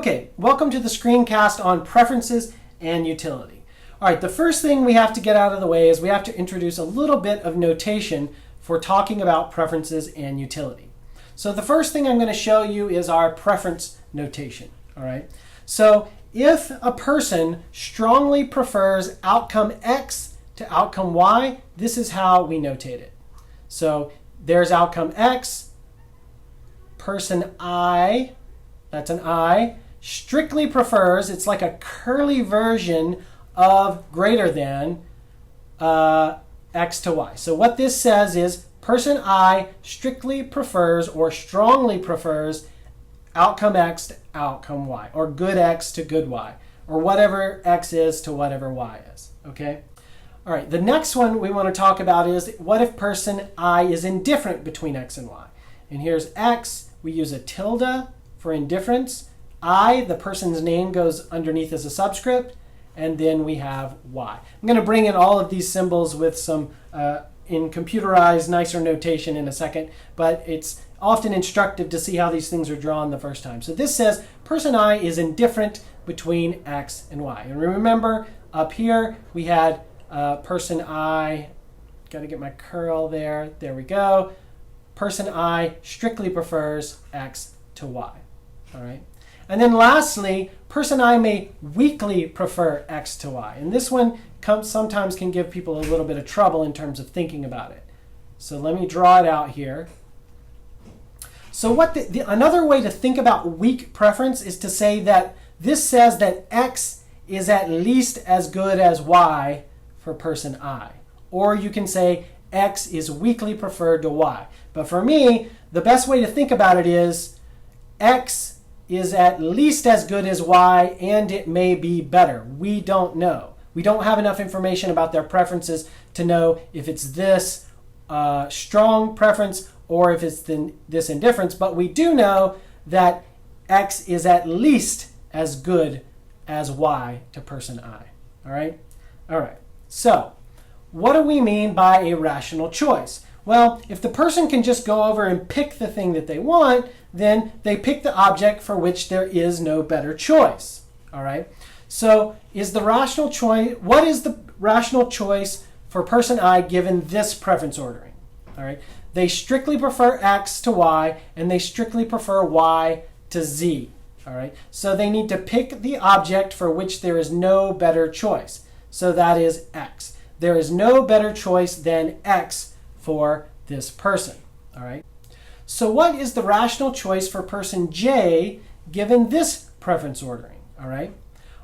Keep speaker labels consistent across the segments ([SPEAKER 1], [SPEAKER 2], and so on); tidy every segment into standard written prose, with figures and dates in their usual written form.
[SPEAKER 1] Okay, welcome to the screencast on preferences and utility. All right, the first thing we have to get out of the way is we have to introduce a little bit of notation for talking about preferences and utility. So the first thing I'm going to show you is our preference notation. All right, so if a person strongly prefers outcome X to outcome Y, this is how we notate it. So there's outcome X, person I, that's an I, strictly prefers, it's like a curly version of greater than X to Y. So what this says is person I strictly prefers or strongly prefers outcome X to outcome Y, or good X to good Y, or whatever X is to whatever Y is. Okay? All right, the next one we want to talk about is what if person I is indifferent between X and Y? And here's X, we use a tilde for indifference. I, the person's name, goes underneath as a subscript, and then we have Y. I'm going to bring in all of these symbols with some in computerized, nicer notation in a second, but it's often instructive to see how these things are drawn the first time. So this says person I is indifferent between X and Y. And remember, up here we had person I, got to get my curl there, there we go. Person I strictly prefers X to Y. All right. And then lastly, person I may weakly prefer X to Y. And this one sometimes can give people a little bit of trouble in terms of thinking about it. So let me draw it out here. So another way to think about weak preference is to say that this says that X is at least as good as Y for person I. Or you can say X is weakly preferred to Y. But for me, the best way to think about it is X is at least as good as Y, and it may be better. We don't know. We don't have enough information about their preferences to know if it's this strong preference or if it's this indifference, but we do know that X is at least as good as Y to person I. All right? All right. So what do we mean by a rational choice? Well, if the person can just go over and pick the thing that they want, then they pick the object for which there is no better choice. All right? So is the rational choice, what is the rational choice for person I given this preference ordering? All right? They strictly prefer X to Y, and they strictly prefer Y to Z. All right? So they need to pick the object for which there is no better choice. So that is X. There is no better choice than X for this person. All right. So what is the rational choice for person J given this preference ordering? All right.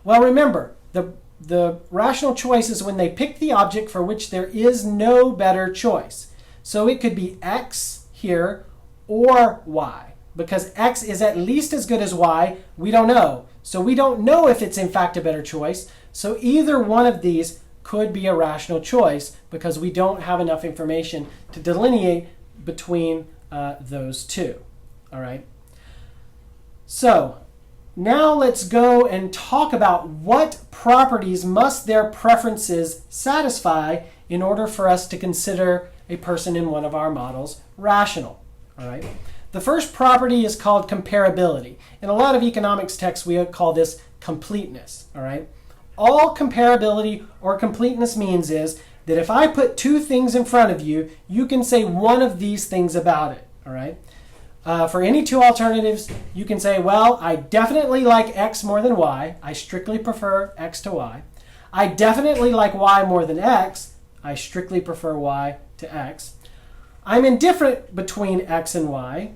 [SPEAKER 1] Well, remember, the rational choice is when they pick the object for which there is no better choice. So it could be X here or Y. Because X is at least as good as Y, we don't know. So we don't know if it's in fact a better choice. So either one of these could be a rational choice because we don't have enough information to delineate between those two. All right. So now let's go and talk about what properties must their preferences satisfy in order for us to consider a person in one of our models rational. All right. The first property is called comparability. In a lot of economics texts, we call this completeness. All right. All comparability or completeness means is that if I put two things in front of you, you can say one of these things about it. All right. For any two alternatives, you can say, well, I definitely like X more than Y. I strictly prefer X to Y. I definitely like Y more than X. I strictly prefer Y to X. I'm indifferent between X and Y.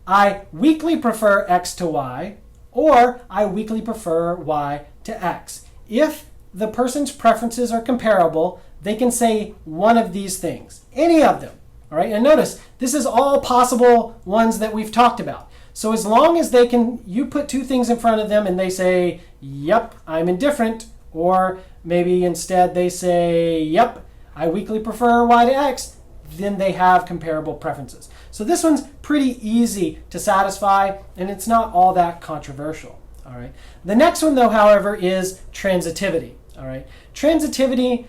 [SPEAKER 1] I weakly prefer X to Y, or I weakly prefer Y to X. If the person's preferences are comparable, they can say one of these things, any of them. All right, and notice this is all possible ones that we've talked about. So as long as they can, you put two things in front of them and they say, yep, I'm indifferent, or maybe instead they say, yep, I weakly prefer Y to X, then they have comparable preferences. So this one's pretty easy to satisfy, and it's not all that controversial. All right. The next one, though, however, is transitivity. All right. Transitivity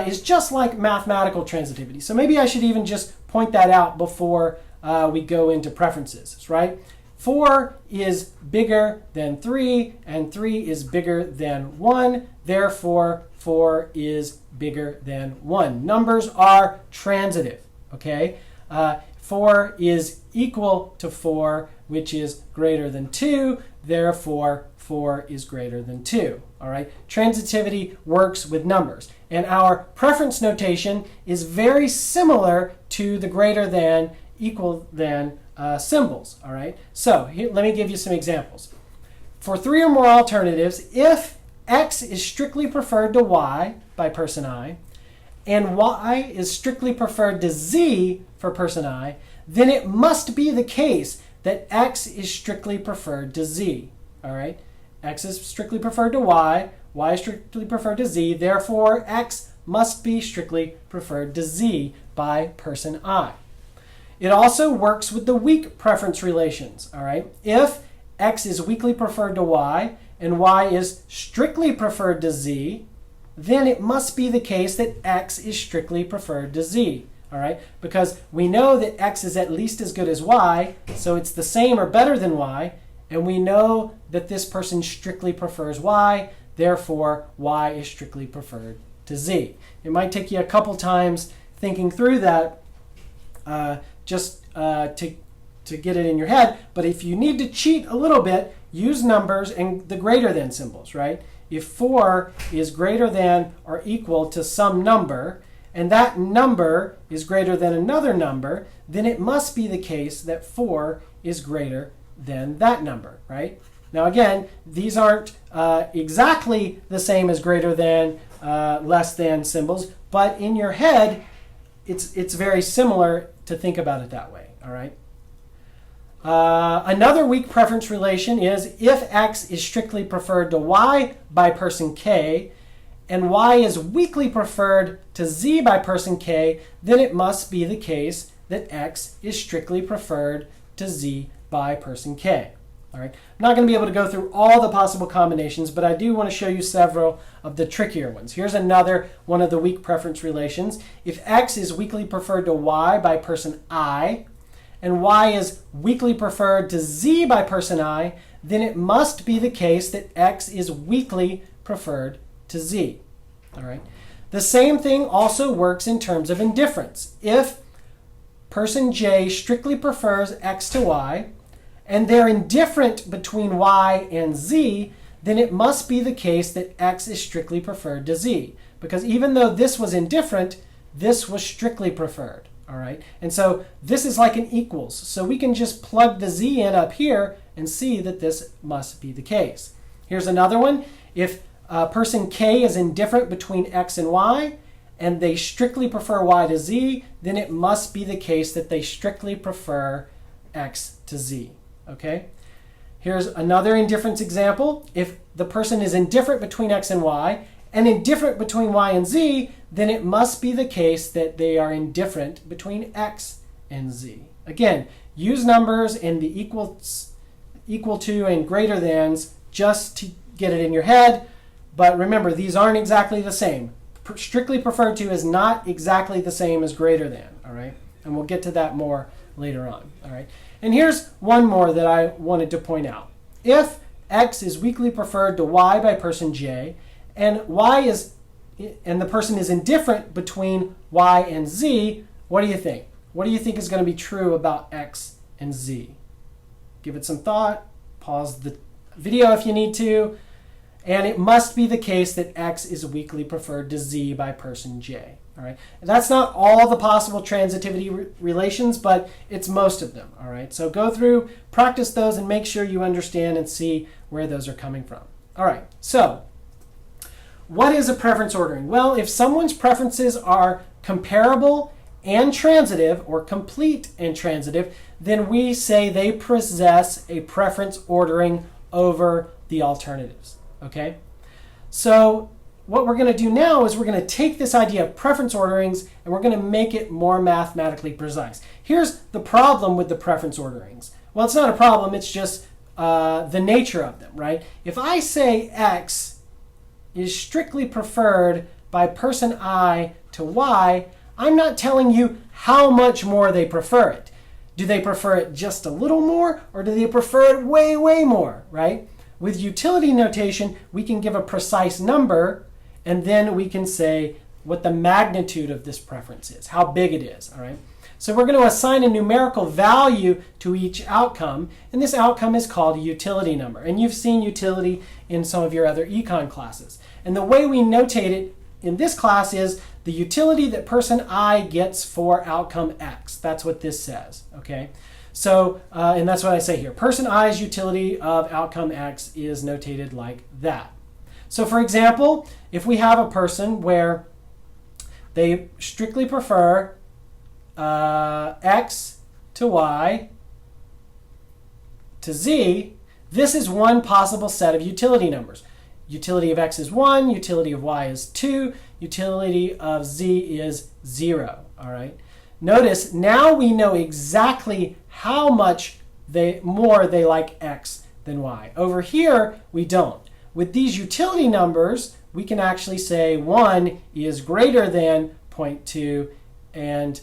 [SPEAKER 1] is just like mathematical transitivity. So maybe I should even just point that out before we go into preferences, right? 4 is bigger than 3, and 3 is bigger than 1. Therefore, 4 is bigger than 1. Numbers are transitive, okay? 4 is equal to 4, which is greater than 2. Therefore, 4 is greater than 2. All right? Transitivity works with numbers. And our preference notation is very similar to the greater than, equal than symbols. All right? So let me give you some examples. For 3 or more alternatives, if x is strictly preferred to y by person I, and y is strictly preferred to z for person I, then it must be the case that x is strictly preferred to z. All right? X is strictly preferred to y is strictly preferred to z, therefore x must be strictly preferred to z by person I. It also works with the weak preference relations. All right? If x is weakly preferred to y and y is strictly preferred to z, then it must be the case that x is strictly preferred to z. All right? Because we know that x is at least as good as y, so it's the same or better than y, and we know that this person strictly prefers y, therefore y is strictly preferred to z. It might take you a couple times thinking through that just to get it in your head, but if you need to cheat a little bit, use numbers and the greater than symbols, right? If 4 is greater than or equal to some number, and that number is greater than another number, then it must be the case that 4 is greater than that number, right? Now again, these aren't exactly the same as greater than, less than symbols, but in your head, it's very similar to think about it that way, all right? Another weak preference relation is if x is strictly preferred to y by person k, and y is weakly preferred to z by person k, then it must be the case that x is strictly preferred to z by person k. All right. I'm not going to be able to go through all the possible combinations, but I do want to show you several of the trickier ones. Here's another one of the weak preference relations. If x is weakly preferred to y by person I, and y is weakly preferred to z by person I, then it must be the case that x is weakly preferred to z. All right. The same thing also works in terms of indifference. If person J strictly prefers x to y, and they're indifferent between y and z, then it must be the case that x is strictly preferred to z. Because even though this was indifferent, this was strictly preferred. All right? And so this is like an equals. So we can just plug the z in up here and see that this must be the case. Here's another one. If person K is indifferent between x and y, and they strictly prefer y to z, then it must be the case that they strictly prefer x to z. Okay? Here's another indifference example. If the person is indifferent between x and y, and indifferent between y and z, then it must be the case that they are indifferent between x and z. Again, use numbers and the equal to and greater thans just to get it in your head. But remember, these aren't exactly the same. Strictly preferred to is not exactly the same as greater than. All right? And we'll get to that more later on. All right? And here's one more that I wanted to point out. If x is weakly preferred to y by person J, and the person is indifferent between y and z, what do you think? What do you think is going to be true about x and z? Give it some thought. Pause the video if you need to. And it must be the case that x is weakly preferred to z by person J. All right? And that's not all the possible transitivity relations, but it's most of them. All right? So go through, practice those, and make sure you understand and see where those are coming from. All right. So what is a preference ordering? Well, if someone's preferences are comparable and transitive, or complete and transitive, then we say they possess a preference ordering over the alternatives. Okay? So what we're going to do now is we're going to take this idea of preference orderings and we're going to make it more mathematically precise. Here's the problem with the preference orderings. Well, it's not a problem, it's just the nature of them, right? If I say x is strictly preferred by person I to y, I'm not telling you how much more they prefer it. Do they prefer it just a little more, or do they prefer it way, way more, right? With utility notation, we can give a precise number, and then we can say what the magnitude of this preference is, how big it is, all right? So we're going to assign a numerical value to each outcome, and this outcome is called a utility number. And you've seen utility in some of your other econ classes. And the way we notate it in this class is the utility that person I gets for outcome X. That's what this says, okay? So, and that's what I say here. Person I's utility of outcome X is notated like that. So for example, if we have a person where they strictly prefer X to Y to Z, this is one possible set of utility numbers. Utility of X is 1, utility of Y is 2, utility of Z is 0, all right? Notice now we know exactly how much more they like X than Y. Over here, we don't. With these utility numbers, we can actually say 1 is greater than 0.2 and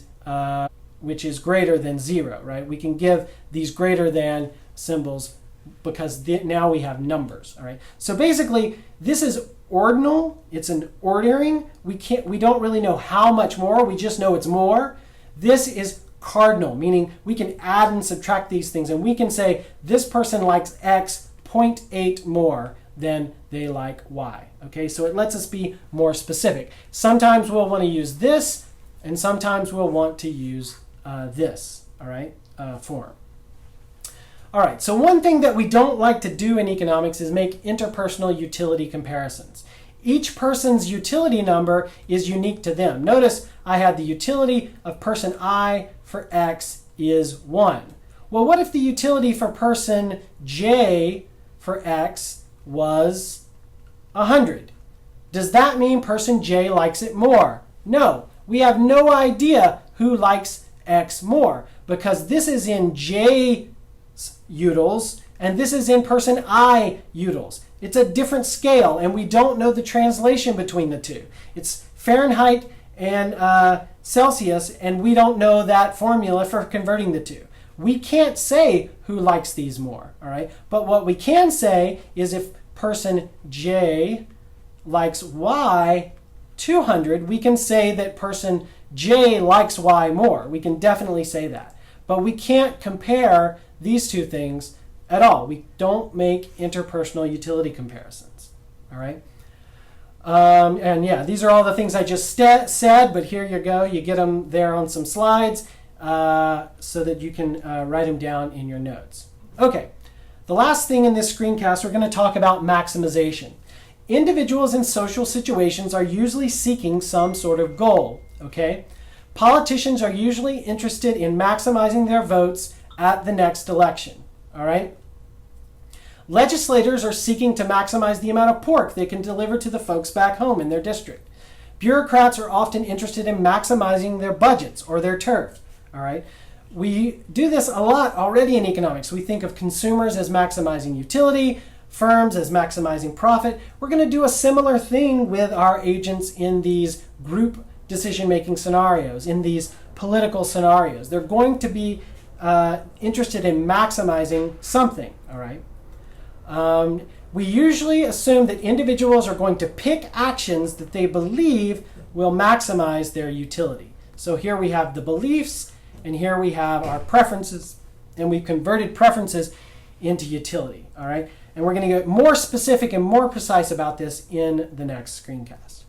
[SPEAKER 1] which is greater than 0, right? We can give these greater than symbols because now we have numbers, all right? So basically, this is ordinal. It's an ordering. We don't really know how much more. We just know it's more. This is cardinal, meaning we can add and subtract these things, and we can say this person likes X 0.8 more than they like Y. Okay, so it lets us be more specific. Sometimes we'll want to use this, and sometimes we'll want to use this, all right, form. All right, so one thing that we don't like to do in economics is make interpersonal utility comparisons. Each person's utility number is unique to them. Notice I had the utility of person I for X is 1. Well, what if the utility for person J for X was 100? Does that mean person J likes it more? No, we have no idea who likes X more because this is in J utils and this is in person I utils. It's a different scale and we don't know the translation between the two. It's Fahrenheit and Celsius, and we don't know that formula for converting the two. We can't say who likes these more, all right? But what we can say is if person J likes Y 200, we can say that person J likes Y more. We can definitely say that. But we can't compare these two things at all. We don't make interpersonal utility comparisons, all right? And yeah, these are all the things I just said, but here you go. You get them there on some slides so that you can write them down in your notes. Okay, the last thing in this screencast, we're going to talk about maximization. Individuals in social situations are usually seeking some sort of goal, okay? Politicians are usually interested in maximizing their votes at the next election, all right? Legislators are seeking to maximize the amount of pork they can deliver to the folks back home in their district. Bureaucrats are often interested in maximizing their budgets or their turf, all right? We do this a lot already in economics. We think of consumers as maximizing utility, firms as maximizing profit. We're going to do a similar thing with our agents in these group decision-making scenarios, in these political scenarios. They're going to be interested in maximizing something, all right? We usually assume that individuals are going to pick actions that they believe will maximize their utility. So here we have the beliefs, and here we have our preferences, and we've converted preferences into utility, all right? And we're going to get more specific and more precise about this in the next screencast.